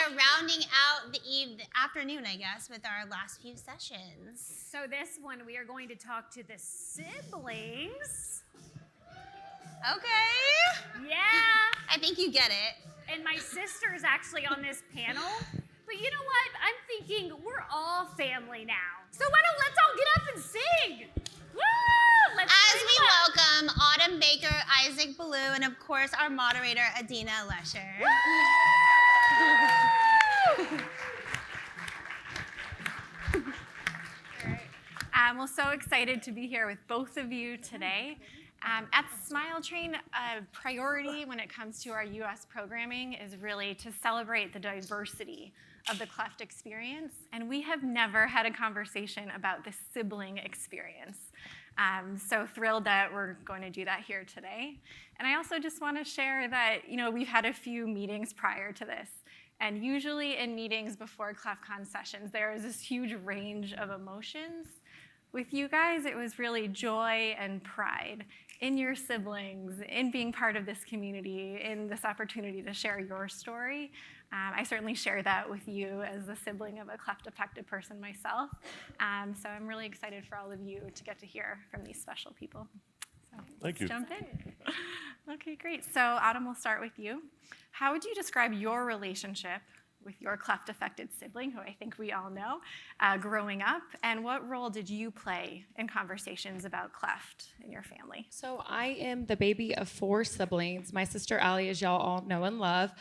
are rounding out the afternoon, I guess, with our last few sessions. So this one, we are going to talk to the siblings. Okay. Yeah. I think you get it. And my sister is actually on this panel. But you know what? I'm thinking we're all family now. So let's all get up and sing. Woo! As we welcome Autumn Baker, Isaac Ballou, and of course our moderator, Adina Lescher. We're so excited to be here with both of you today. At Smile Train, a priority when it comes to our U.S. programming is really to celebrate the diversity of the cleft experience, and we have never had a conversation about the sibling experience. So thrilled that we're going to do that here today. And I also just want to share that, we've had a few meetings prior to this, and usually in meetings before CleftCon sessions, there is this huge range of emotions. With you guys, it was really joy and pride in your siblings, in being part of this community, in this opportunity to share your story. I certainly share that with you as the sibling of a cleft-affected person myself. So I'm really excited for all of you to get to hear from these special people. So Thank you. Jump in. Okay, great. So Autumn, we'll start with you. How would you describe your relationship with your cleft-affected sibling, who I think we all know, growing up, and what role did you play in conversations about cleft in your family? So I am the baby of 4 siblings. My sister Allie, as y'all all know and love.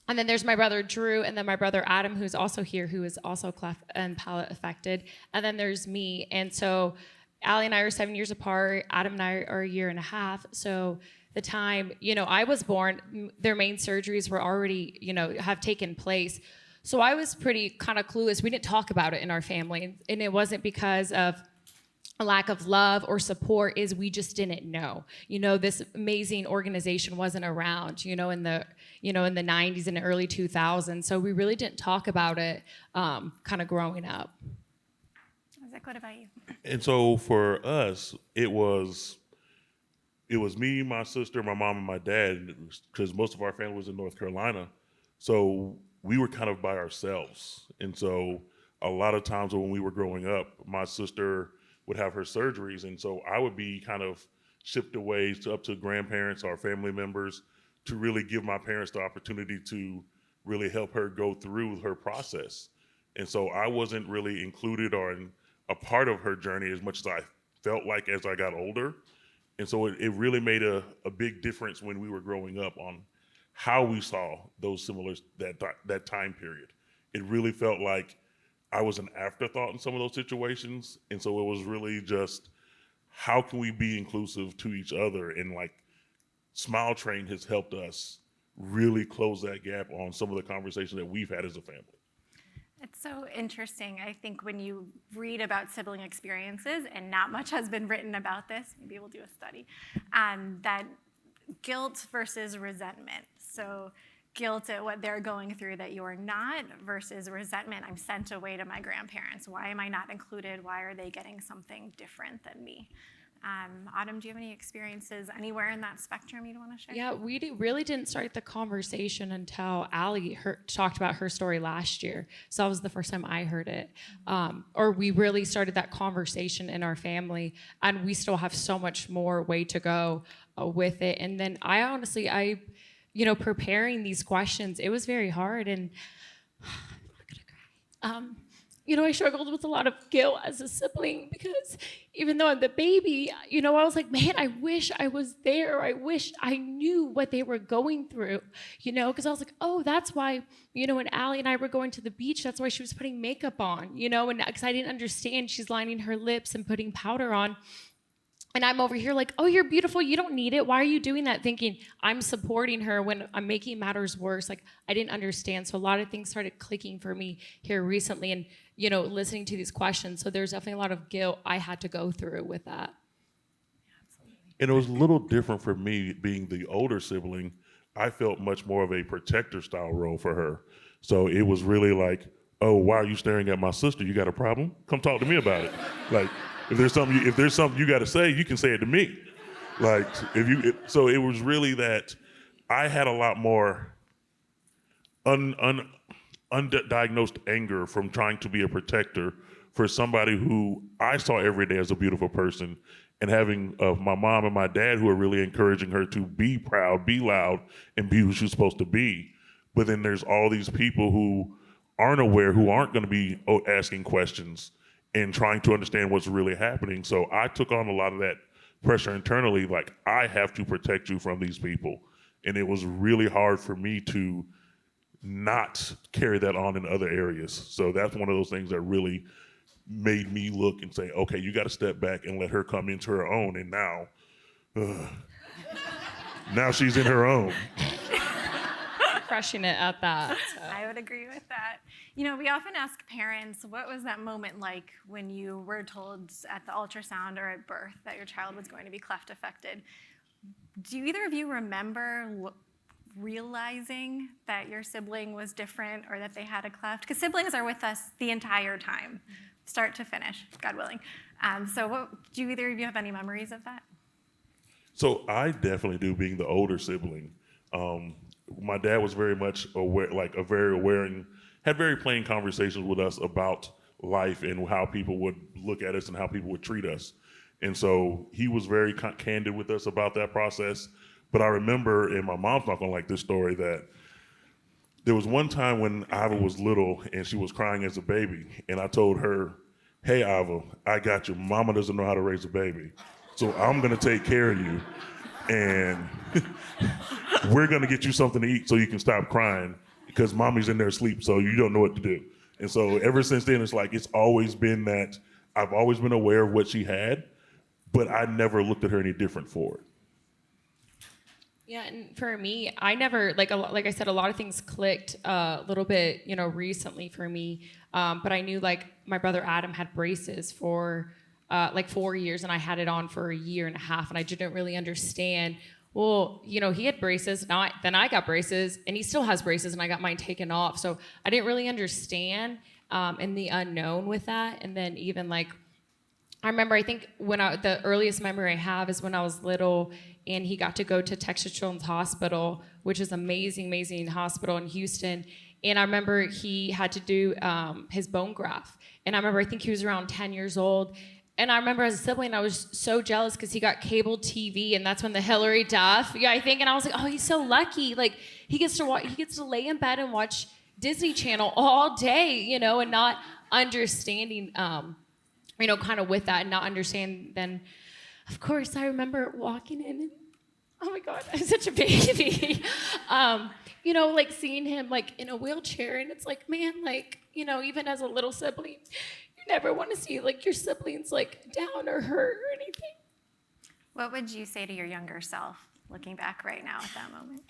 And then there's my brother Drew, and then my brother Adam, who's also here, who is also cleft and palate affected. And then there's me. And so Allie and I are 7 years apart. Adam and I are a year and a half. So the time, I was born, their main surgeries were already, have taken place. So I was pretty kind of clueless. We didn't talk about it in our family. And it wasn't because of a lack of love or support, is we just didn't know. This amazing organization wasn't around, in the 90s and early 2000s. So we really didn't talk about it kind of growing up. Isaac, what about you? And so for us, it was me, my sister, my mom, and my dad, because most of our family was in North Carolina. So we were kind of by ourselves. And so a lot of times when we were growing up, my sister would have her surgeries. And so I would be kind of shipped away up to grandparents or family members to really give my parents the opportunity to really help her go through her process. And so I wasn't really included or a part of her journey as much as I felt like as I got older. And so it really made a big difference when we were growing up on how we saw those that time period. It really felt like I was an afterthought in some of those situations. And so it was really just, how can we be inclusive to each other? And Smile Train has helped us really close that gap on some of the conversations that we've had as a family. It's so interesting. I think when you read about sibling experiences, and not much has been written about this, maybe we'll do a study, that guilt versus resentment. So guilt at what they're going through that you're not, versus resentment, I'm sent away to my grandparents. Why am I not included? Why are they getting something different than me? Autumn, do you have any experiences anywhere in that spectrum you'd want to share? Yeah, we really didn't start the conversation until Allie talked about her story last year. So that was the first time I heard it. Or we really started that conversation in our family, and we still have so much more way to go with it. And then I honestly, preparing these questions, it was very hard, and I'm not gonna cry. I struggled with a lot of guilt as a sibling, because even though I'm the baby, I was like, man, I wish I was there. I wish I knew what they were going through, because I was like, oh, that's why, when Allie and I were going to the beach, that's why she was putting makeup on, and because I didn't understand, she's lining her lips and putting powder on. And I'm over here like, oh, you're beautiful. You don't need it. Why are you doing that? Thinking I'm supporting her when I'm making matters worse. I didn't understand. So a lot of things started clicking for me here recently, and, listening to these questions. So there's definitely a lot of guilt I had to go through with that. And it was a little different for me being the older sibling. I felt much more of a protector style role for her. So it was really like, oh, why are you staring at my sister? You got a problem? Come talk to me about it. If there's something you got to say, you can say it to me. So it was really that I had a lot more undiagnosed anger from trying to be a protector for somebody who I saw every day as a beautiful person, and having my mom and my dad who are really encouraging her to be proud, be loud, and be who she's supposed to be. But then there's all these people who aren't aware, who aren't going to be asking questions and trying to understand what's really happening. So I took on a lot of that pressure internally, like, I have to protect you from these people. And it was really hard for me to not carry that on in other areas. So that's one of those things that really made me look and say, okay, you got to step back and let her come into her own. And now she's in her own. Crushing it at that. So. I would agree with that. You know, we often ask parents, what was that moment like when you were told at the ultrasound or at birth that your child was going to be cleft-affected? Do either of you remember realizing that your sibling was different or that they had a cleft? Because siblings are with us the entire time, start to finish, God willing. Do either of you have any memories of that? So I definitely do, being the older sibling. My dad was very much aware, very aware, and had very plain conversations with us about life and how people would look at us and how people would treat us. And so he was very candid with us about that process. But I remember, and my mom's not gonna like this story, that there was one time when Iva was little and she was crying as a baby, and I told her, hey, Iva, I got you. Mama doesn't know how to raise a baby, so I'm gonna take care of you, and we're gonna get you something to eat so you can stop crying, because mommy's in there asleep, so you don't know what to do. And so ever since then, it's always been that I've always been aware of what she had, but I never looked at her any different for it. Yeah, and for me, I never, like I said, a lot of things clicked a little bit, recently for me. But I knew, my brother Adam had braces for 4 years, and I had it on for a year and a half, and I didn't really understand. Well, he had braces, then I got braces, and he still has braces, and I got mine taken off. So I didn't really understand in the unknown with that. And then even I remember, I think the earliest memory I have is when I was little, and he got to go to Texas Children's Hospital, which is an amazing, amazing hospital in Houston. And I remember he had to do his bone graft. And I remember, I think he was around 10 years old. And I remember as a sibling, I was so jealous because he got cable TV, and that's when the Hillary Duff, I think. And I was like, oh, he's so lucky. He gets to lay in bed and watch Disney Channel all day, and not understanding, kind of with that, and not understand. Then, of course, I remember walking in, and oh my God, I'm such a baby. Seeing him in a wheelchair, and it's like, man, even as a little sibling, you never want to see your siblings down or hurt or anything. What would you say to your younger self, looking back right now at that moment?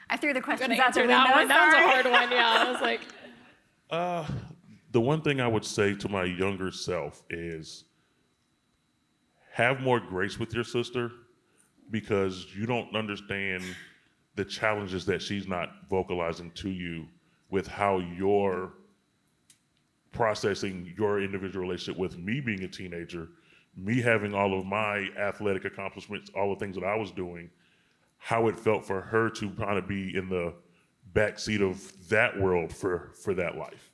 I threw the questions out there. That was a hard one. Yeah, I was like. The one thing I would say to my younger self is have more grace with your sister, because you don't understand the challenges that she's not vocalizing to you with how you're processing your individual relationship with me being a teenager, me having all of my athletic accomplishments, all the things that I was doing, how it felt for her to kind of be in the backseat of that world for that life.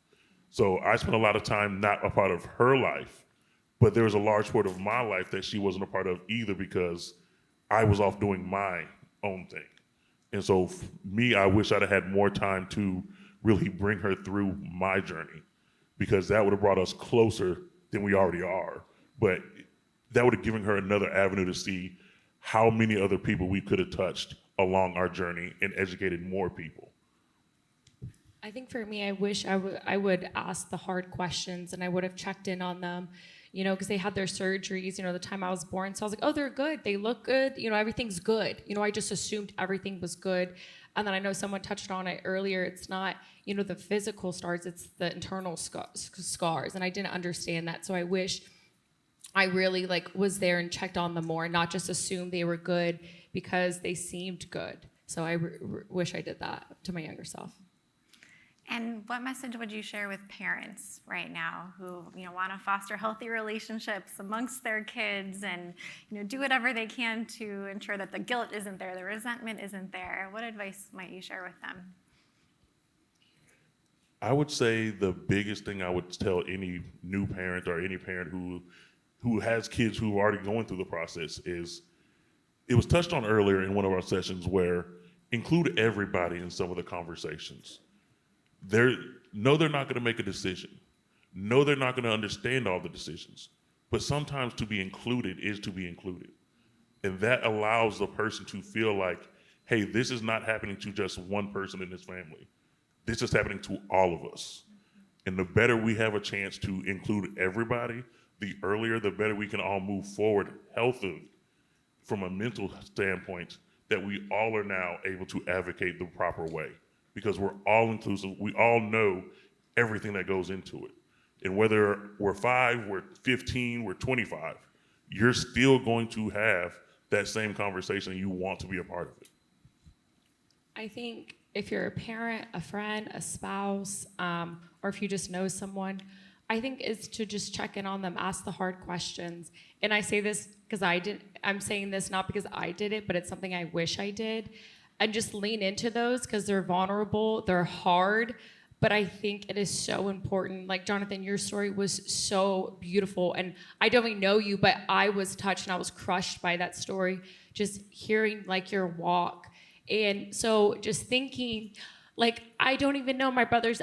So I spent a lot of time not a part of her life, but there was a large part of my life that she wasn't a part of either, because I was off doing my own thing. And so me, I wish I'd have had more time to really bring her through my journey, because that would have brought us closer than we already are. But that would have given her another avenue to see how many other people we could have touched along our journey and educated more people. I think for me, I wish I would ask the hard questions, and I would have checked in on them, because they had their surgeries, the time I was born. So I was like, oh, they're good. They look good. Everything's good. I just assumed everything was good. And then I know someone touched on it earlier. It's not, the physical scars, it's the internal scars. And I didn't understand that. So I wish I really was there and checked on them more, and not just assumed they were good because they seemed good. So I wish I did that to my younger self. And what message would you share with parents right now who want to foster healthy relationships amongst their kids, and do whatever they can to ensure that the guilt isn't there, the resentment isn't there? What advice might you share with them? I would say the biggest thing I would tell any new parent or any parent who has kids who are already going through the process is, it was touched on earlier in one of our sessions, where include everybody in some of the conversations. They're not going to make a decision. No, they're not going to understand all the decisions. But sometimes to be included is to be included. And that allows the person to feel like, hey, this is not happening to just one person in this family. This is happening to all of us. And the better we have a chance to include everybody, the earlier, the better we can all move forward healthily from a mental standpoint, that we all are now able to advocate the proper way, because we're all inclusive. We all know everything that goes into it. And whether we're 5, we're 15, we're 25, you're still going to have that same conversation and you want to be a part of it. I think if you're a parent, a friend, a spouse, or if you just know someone, I think it's to just check in on them, ask the hard questions. And I say this because I'm saying this not because I did it, but it's something I wish I did. And just lean into those because they're vulnerable, they're hard, but I think it is so important. Like, Jonathan, your story was so beautiful. And I don't even know you, but I was touched and I was crushed by that story, just hearing like your walk. And so just thinking, like, I don't even know my brother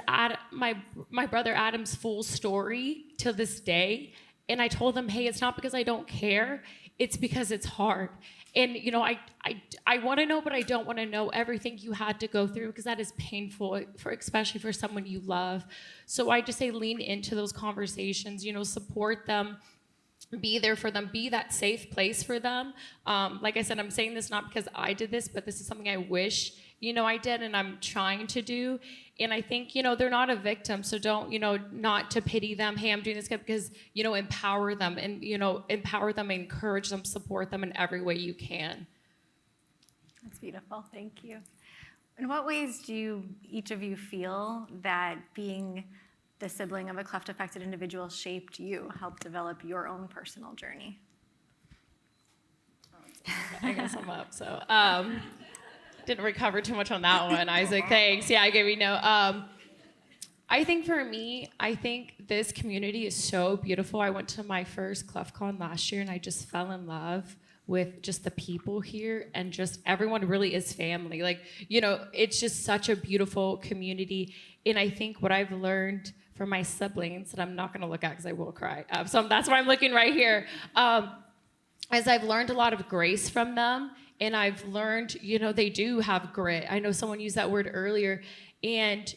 Adam's full story to this day. And I told him, hey, it's not because I don't care, it's because it's hard. And, you know, I want to know, but I don't want to know everything you had to go through, because that is painful, especially for someone you love. So I just say lean into those conversations, you know, support them, be there for them, be that safe place for them. Like I said, I'm saying this not because I did this, but this is something I wish, you know, I did and I'm trying to do. And I think, you know, they're not a victim, so don't, you know, not to pity them, hey, I'm doing this because, you know, empower them and, you know, encourage them, support them in every way you can. That's beautiful, thank you. In what ways do each of you feel that being the sibling of a cleft-affected individual shaped you, helped develop your own personal journey? I guess I'm up, so didn't recover too much on that one, Isaac, thanks. Yeah, I gave you no. I think for me, I think this community is so beautiful. I went to my first ClefCon last year and I just fell in love with just the people here, and just everyone really is family. Like, you know, it's just such a beautiful community. And I think what I've learned from my siblings, that I'm not gonna look at because I will cry, so that's why I'm looking right here, as I've learned a lot of grace from them. And I've learned, you know, they do have grit. I know someone used that word earlier. And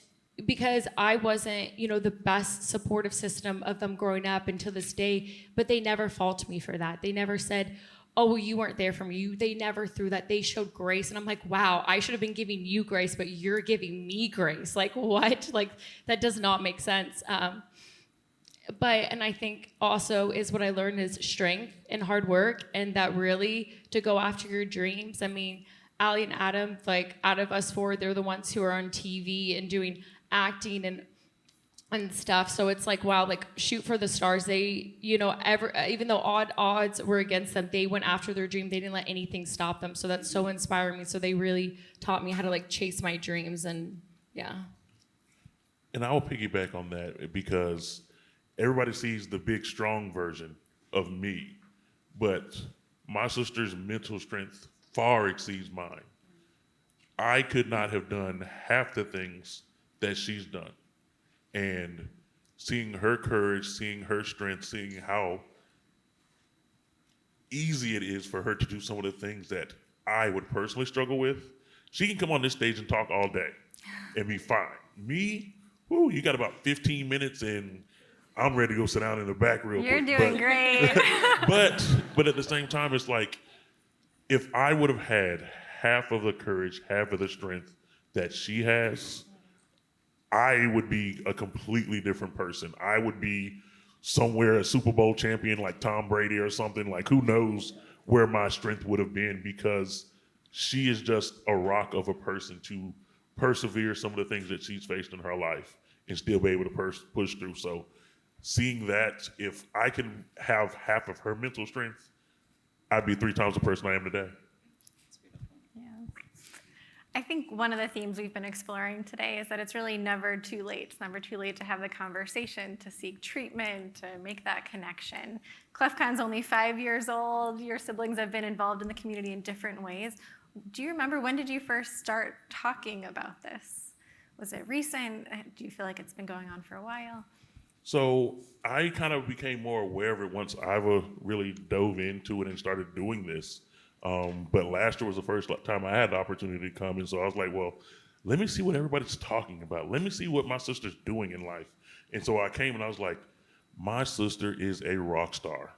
because I wasn't, you know, the best supportive system of them growing up until this day, but they never faulted me for that. They never said, oh, well, you weren't there for me. They never threw that. They showed grace. And I'm like, wow, I should have been giving you grace, but you're giving me grace. Like, what? Like, that does not make sense. And I think also is what I learned is strength and hard work, and that really to go after your dreams. I mean, Ali and Adam, like, out of us four, they're the ones who are on TV and doing acting and stuff. So it's like, wow, like, shoot for the stars. They, you know, even though odds were against them, they went after their dream. They didn't let anything stop them. So that's so inspiring me. So they really taught me how to, like, chase my dreams. And yeah. And I'll piggyback on that, because everybody sees the big, strong version of me, but my sister's mental strength far exceeds mine. I could not have done half the things that she's done. And seeing her courage, seeing her strength, seeing how easy it is for her to do some of the things that I would personally struggle with. She can come on this stage and talk all day and be fine. Me, whoo, you got about 15 minutes and I'm ready to go sit down in the back real quick. You're doing great. but at the same time, it's like, if I would have had half of the courage, half of the strength that she has, I would be a completely different person. I would be somewhere a Super Bowl champion like Tom Brady or something. Like, who knows where my strength would have been, because she is just a rock of a person to persevere some of the things that she's faced in her life and still be able to push through. So seeing that, if I can have half of her mental strength, I'd be 3 times the person I am today. I think one of the themes we've been exploring today is that it's really never too late. It's never too late to have the conversation, to seek treatment, to make that connection. ClefCon's only 5 years old. Your siblings have been involved in the community in different ways. Do you remember, when did you first start talking about this? Was it recent? Do you feel like it's been going on for a while? So I kind of became more aware of it once Iva really dove into it and started doing this. But last year was the first time I had the opportunity to come, and so I was like, well, let me see what everybody's talking about. Let me see what my sister's doing in life. And so I came and I was like, my sister is a rock star.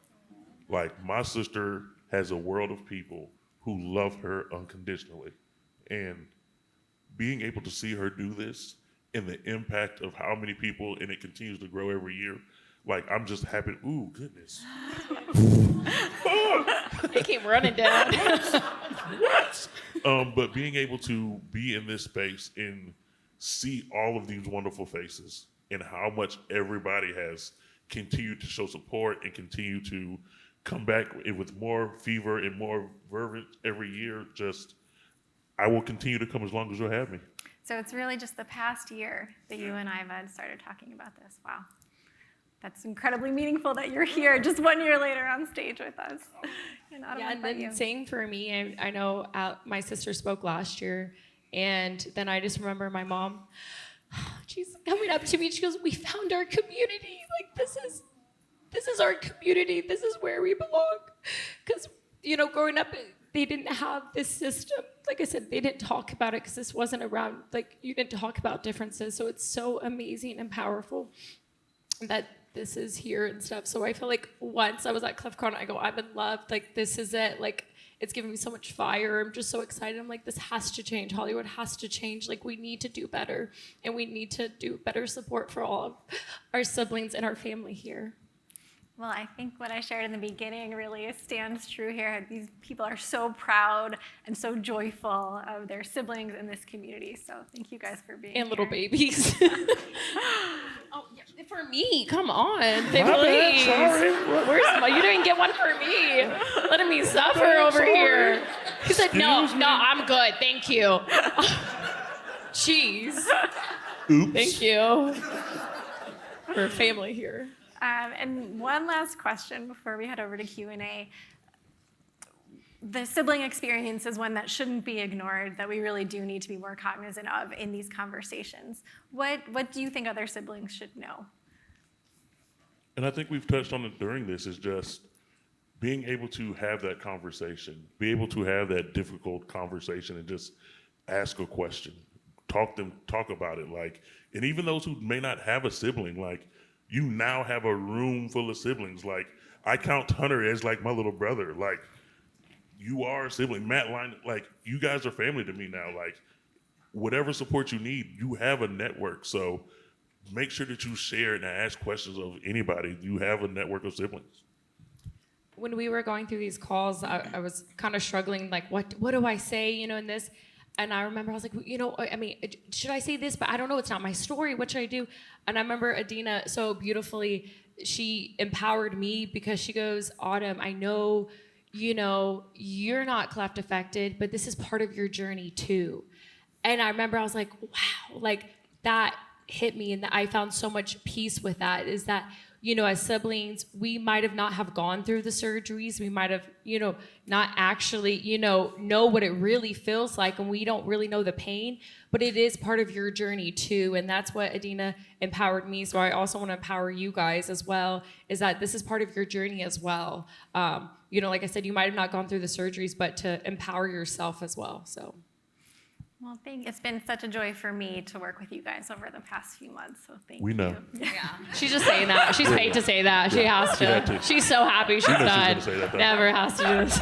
Like, my sister has a world of people who love her unconditionally. And being able to see her do this and the impact of how many people, and it continues to grow every year, like, I'm just happy. Ooh, goodness. He came running down. What? But being able to be in this space and see all of these wonderful faces and how much everybody has continued to show support and continue to come back with more fever and more fervent every year, I will continue to come as long as you'll have me. So it's really just the past year that you and Iva had started talking about this. Wow. That's incredibly meaningful that you're here just 1 year later on stage with us. And then same for me. I know my sister spoke last year, and then I just remember my mom, she's coming up to me, she goes, we found our community. Like, this is our community. This is where we belong. Because, growing up, they didn't have this system. Like I said, they didn't talk about it because this wasn't around, like, you didn't talk about differences. So it's so amazing and powerful that this is here and stuff. So I feel like once I was at ClefCon, I go, I'm in love. Like, this is it. Like, it's giving me so much fire. I'm just so excited. I'm like, this has to change. Hollywood has to change. Like, we need to do better. And we need to do better support for all of our siblings and our family here. Well, I think what I shared in the beginning really stands true here. These people are so proud and so joyful of their siblings in this community. So thank you guys for being here. And little babies. Oh, yeah, for me, come on. Please. Sorry. You didn't get one for me. Letting me suffer over here. He said, no, I'm good. Thank you. Jeez. Oops. Thank you. We're family here. And one last question before we head over to Q&A. The sibling experience is one that shouldn't be ignored, that we really do need to be more cognizant of in these conversations. What do you think other siblings should know? And I think we've touched on it during this, is just being able to have that conversation, be able to have that difficult conversation and just ask a question, talk about it. Like, and even those who may not have a sibling, like, you now have a room full of siblings. Like, I count Hunter as like my little brother. Like, you are a sibling. Matt Line, like, you guys are family to me now. Like, whatever support you need, you have a network. So make sure that you share and ask questions of anybody. You have a network of siblings. When we were going through these calls, I was kind of struggling, like, what do I say, in this? And I remember I was like, should I say this? But I don't know. It's not my story. What should I do? And I remember Adina so beautifully, she empowered me because she goes, Autumn, I know, you're not cleft-affected, but this is part of your journey too. And I remember I was like, wow, like, that hit me. And I found so much peace with that, is that, as siblings, we might have not have gone through the surgeries. We might have, not actually, know what it really feels like, and we don't really know the pain, but it is part of your journey too. And that's what Adina empowered me. So I also want to empower you guys as well, is that this is part of your journey as well. Like I said, you might have not gone through the surgeries, but to empower yourself as well, so. Well, it's been such a joy for me to work with you guys over the past few months, so thank you. We know. Yeah. She's just saying that. She's paid to say that. She has She had to. to. She's so happy she's We know she's done. gonna say that, though. Never has to do this.